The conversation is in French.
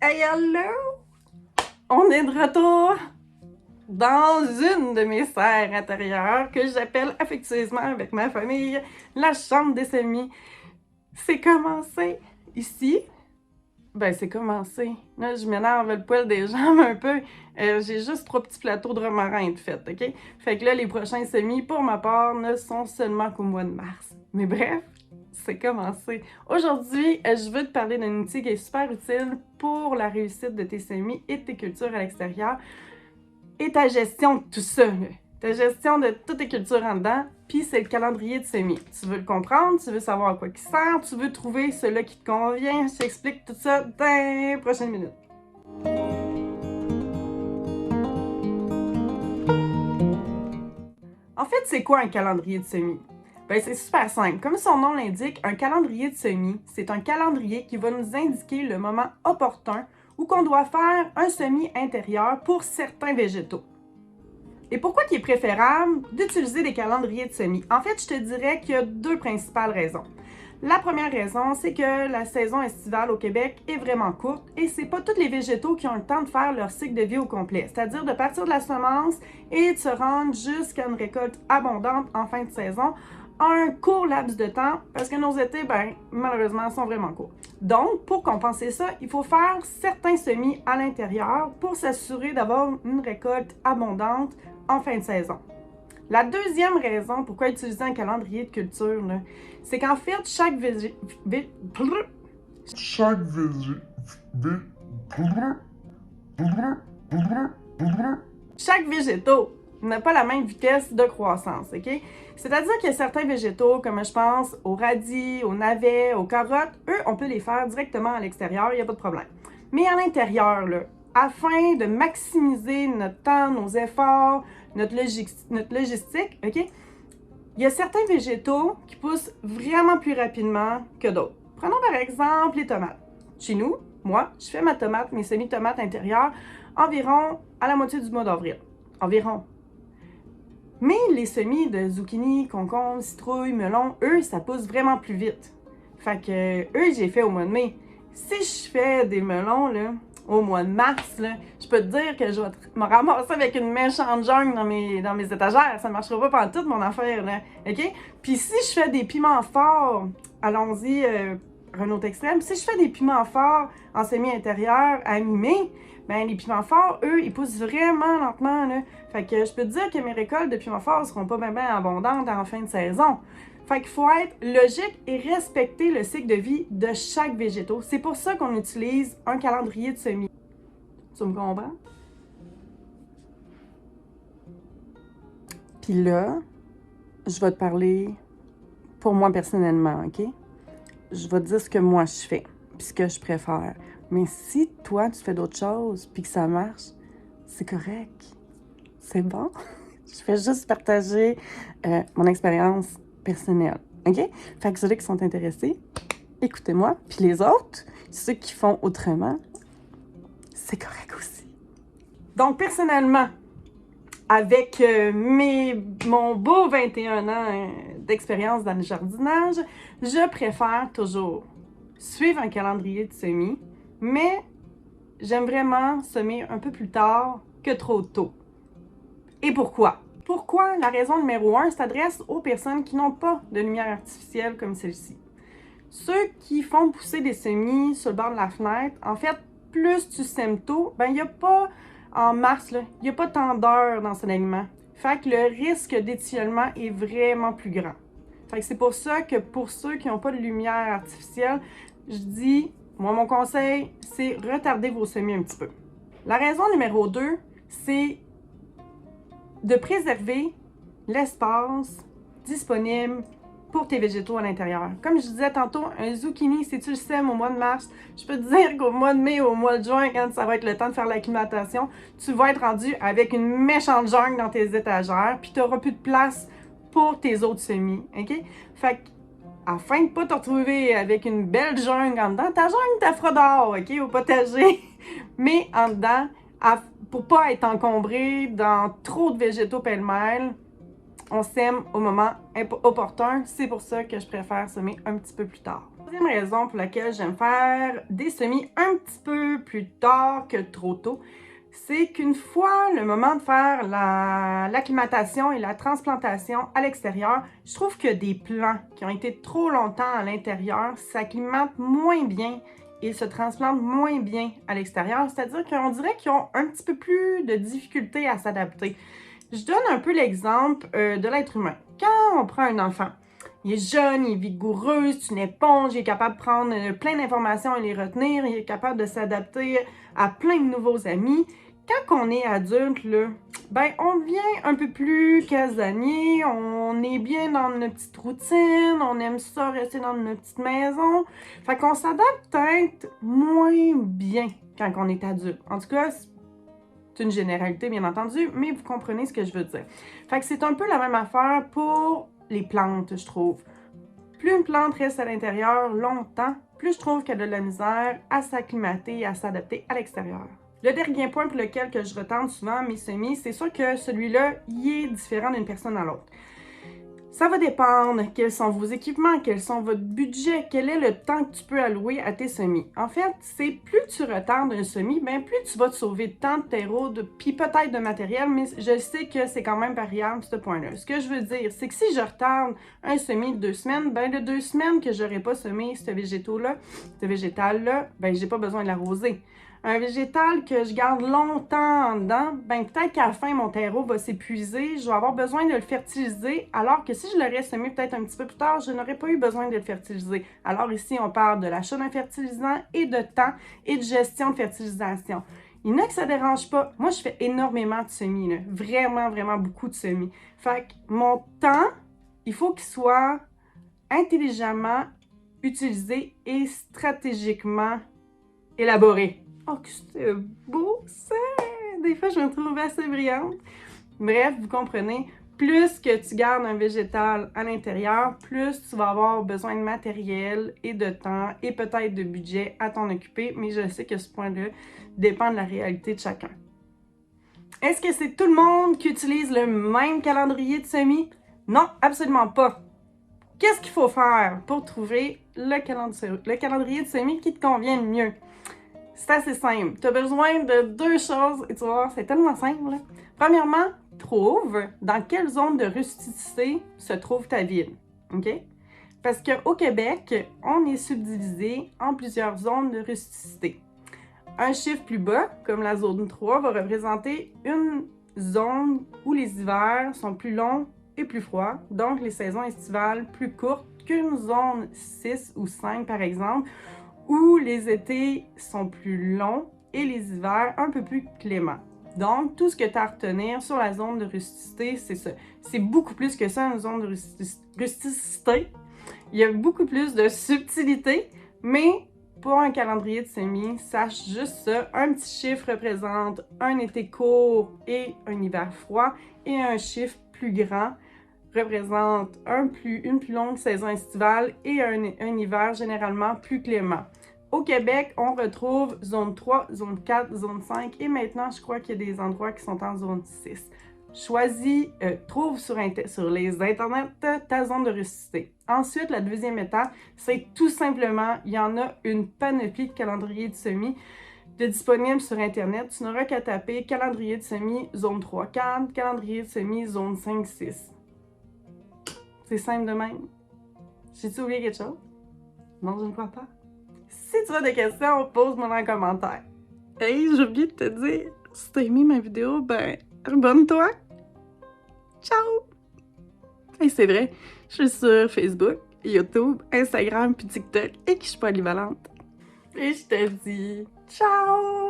Hey, hello! On est de retour dans une de mes serres intérieures que j'appelle affectueusement avec ma famille la chambre des semis. C'est commencé ici. Ben, c'est commencé. Là, je m'énerve le poil des jambes un peu. J'ai juste 3 petits plateaux de romarin de fait, OK? Fait que là, les prochains semis, pour ma part, ne sont seulement qu'au mois de mars. Mais bref, c'est commencé. Aujourd'hui, je veux te parler d'un outil qui est super utile pour la réussite de tes semis et de tes cultures à l'extérieur et ta gestion de tout ça, là. Ta gestion de toutes tes cultures en dedans, puis c'est le calendrier de semis. Tu veux le comprendre, tu veux savoir à quoi il sert, tu veux trouver celui qui te convient, je t'explique tout ça dans les prochaines minutes. En fait, c'est quoi un calendrier de semis? Ben, c'est super simple. Comme son nom l'indique, un calendrier de semis, c'est un calendrier qui va nous indiquer le moment opportun où qu'on doit faire un semis intérieur pour certains végétaux. Et pourquoi il est préférable d'utiliser des calendriers de semis? En fait, je te dirais qu'il y a 2 principales raisons. La première raison, c'est que la saison estivale au Québec est vraiment courte et c'est pas tous les végétaux qui ont le temps de faire leur cycle de vie au complet, c'est-à-dire de partir de la semence et de se rendre jusqu'à une récolte abondante en fin de saison en un court laps de temps parce que nos étés, malheureusement, sont vraiment courts. Donc, pour compenser ça, il faut faire certains semis à l'intérieur pour s'assurer d'avoir une récolte abondante en fin de saison. La deuxième raison pourquoi utiliser un calendrier de culture, c'est qu'en fait, chaque végétaux n'a pas la même vitesse de croissance, OK? C'est-à-dire qu'il y a certains végétaux, comme je pense aux radis, aux navets, aux carottes, eux, on peut les faire directement à l'extérieur, il n'y a pas de problème. Mais à l'intérieur, afin de maximiser notre temps, nos efforts, notre logistique, OK? Il y a certains végétaux qui poussent vraiment plus rapidement que d'autres. Prenons par exemple les tomates. Chez nous, moi, je fais mes semis-tomates intérieures environ à la moitié du mois d'avril. Environ. Mais les semis de zucchini, concombres, citrouilles, melons, eux, ça pousse vraiment plus vite. Fait que eux, j'ai fait au mois de mai. Si je fais des melons, au mois de mars, je peux te dire que je vais me ramasser avec une méchante jungle dans mes étagères. Ça ne marchera pas pendant toute mon affaire, OK? Puis si je fais des piments forts, allons-y, un autre extrême, si je fais des piments forts en semi-intérieur à mi-mai, les piments forts, eux, ils poussent vraiment lentement, Fait que je peux te dire que mes récoltes de piments forts ne seront pas bien abondantes en fin de saison. Fait qu'il faut être logique et respecter le cycle de vie de chaque végétaux. C'est pour ça qu'on utilise un calendrier de semis. Tu me comprends? Puis là, je vais te parler pour moi personnellement, OK? Je vais te dire ce que moi je fais, puis ce que je préfère. Mais si toi, tu fais d'autres choses, puis que ça marche, c'est correct. C'est bon. Je fais juste partager mon expérience personnelle. OK? Fait que ceux qui sont intéressés, écoutez-moi. Puis les autres, ceux qui font autrement, c'est correct aussi. Donc, personnellement, avec mon beau 21 ans d'expérience dans le jardinage, je préfère toujours suivre un calendrier de semis, mais j'aime vraiment semer un peu plus tard que trop tôt. Et pourquoi? Pourquoi? La raison numéro 1 s'adresse aux personnes qui n'ont pas de lumière artificielle comme celle-ci. Ceux qui font pousser des semis sur le bord de la fenêtre, en fait, plus tu sèmes tôt, il n'y a pas, en mars, il n'y a pas tant d'heures dans son aliment. Fait que le risque d'étiolement est vraiment plus grand. Fait que c'est pour ça que pour ceux qui n'ont pas de lumière artificielle, je dis, moi mon conseil, c'est retarder vos semis un petit peu. La raison numéro 2, c'est de préserver l'espace disponible pour tes végétaux à l'intérieur. Comme je disais tantôt, un zucchini, si tu le sèmes au mois de mars, je peux te dire qu'au mois de mai, au mois de juin, quand ça va être le temps de faire l'acclimatation, tu vas être rendu avec une méchante jungle dans tes étagères, puis tu n'auras plus de place pour tes autres semis, OK? Fait que, afin de ne pas te retrouver avec une belle jungle en dedans, ta jungle, t'as fera dehors, OK, au potager, mais en dedans, pour pas être encombré dans trop de végétaux pêle-mêle, on sème au moment opportun. C'est pour ça que je préfère semer un petit peu plus tard. Deuxième raison pour laquelle j'aime faire des semis un petit peu plus tard que trop tôt, c'est qu'une fois le moment de faire l'acclimatation et la transplantation à l'extérieur, je trouve que des plants qui ont été trop longtemps à l'intérieur s'acclimatent moins bien et se transplantent moins bien à l'extérieur, c'est-à-dire qu'on dirait qu'ils ont un petit peu plus de difficulté à s'adapter. Je donne un peu l'exemple de l'être humain. Quand on prend un enfant, il est jeune, il est vigoureux, c'est une éponge, il est capable de prendre plein d'informations et les retenir, il est capable de s'adapter à plein de nouveaux amis. Quand on est adulte, là, ben, on devient un peu plus casanier, on est bien dans notre petite routine, on aime ça rester dans notre petite maison. Fait qu'on s'adapte peut-être moins bien quand on est adulte. En tout cas, c'est une généralité, bien entendu, mais vous comprenez ce que je veux dire. Fait que c'est un peu la même affaire pour les plantes, je trouve. Plus une plante reste à l'intérieur longtemps, plus je trouve qu'elle a de la misère à s'acclimater et à s'adapter à l'extérieur. Le dernier point pour lequel que je retente souvent mes semis, c'est sûr que celui-là, il est différent d'une personne à l'autre. Ça va dépendre quels sont vos équipements, quels sont votre budget, quel est le temps que tu peux allouer à tes semis. En fait, c'est plus tu retardes un semis, bien plus tu vas te sauver de temps, de terreau, puis peut-être de matériel, mais je sais que c'est quand même variable ce point-là. Ce que je veux dire, c'est que si je retarde un semis de 2 semaines, ben de 2 semaines que j'aurais pas semé ce végétal-là, ben j'ai pas besoin de l'arroser. Un végétal que je garde longtemps en dedans, ben peut-être qu'à la fin, mon terreau va s'épuiser, je vais avoir besoin de le fertiliser, alors que si je l'aurais semé peut-être un petit peu plus tard, je n'aurais pas eu besoin de le fertiliser. Alors ici, on parle de l'achat d'un fertilisant et de temps et de gestion de fertilisation. Il y en a que ça dérange pas. Moi, je fais énormément de semis, là. Vraiment, vraiment beaucoup de semis. Fait que mon temps, il faut qu'il soit intelligemment utilisé et stratégiquement élaboré. Oh, que c'était beau, ça! Des fois, je me trouve assez brillante. Bref, vous comprenez, plus que tu gardes un végétal à l'intérieur, plus tu vas avoir besoin de matériel et de temps et peut-être de budget à t'en occuper, mais je sais que ce point-là dépend de la réalité de chacun. Est-ce que c'est tout le monde qui utilise le même calendrier de semis? Non, absolument pas. Qu'est-ce qu'il faut faire pour trouver le calendrier de semis qui te convient le mieux? C'est assez simple. Tu as besoin de 2 choses et tu vas voir, c'est tellement simple. Là. Premièrement, trouve dans quelle zone de rusticité se trouve ta ville. OK? Parce qu'au Québec, on est subdivisé en plusieurs zones de rusticité. Un chiffre plus bas, comme la zone 3, va représenter une zone où les hivers sont plus longs et plus froids, donc les saisons estivales plus courtes qu'une zone 6 ou 5 par exemple, où les étés sont plus longs et les hivers un peu plus cléments. Donc, tout ce que tu as à retenir sur la zone de rusticité, c'est ça. C'est beaucoup plus que ça, une zone de rusticité. Il y a beaucoup plus de subtilité, mais pour un calendrier de semis, sache juste ça. Un petit chiffre représente un été court et un hiver froid, et un chiffre plus grand représente une plus longue saison estivale et un hiver généralement plus clément. Au Québec, on retrouve zone 3, zone 4, zone 5 et maintenant, je crois qu'il y a des endroits qui sont en zone 6. Choisis, trouve sur les internets ta zone de rusticité. Ensuite, la deuxième étape, c'est tout simplement, il y en a une panoplie de calendriers de semis disponibles sur Internet. Tu n'auras qu'à taper calendrier de semis zone 3-4, calendrier de semis zone 5-6. C'est simple de même. J'ai-tu oublié quelque chose? Non, je ne crois pas. Si tu as des questions, pose-moi dans les commentaires. Hey, j'ai oublié de te dire, si t'as aimé ma vidéo, ben, abonne-toi. Ciao! Hey, c'est vrai, je suis sur Facebook, YouTube, Instagram puis TikTok et que je suis polyvalente. Et je te dis ciao!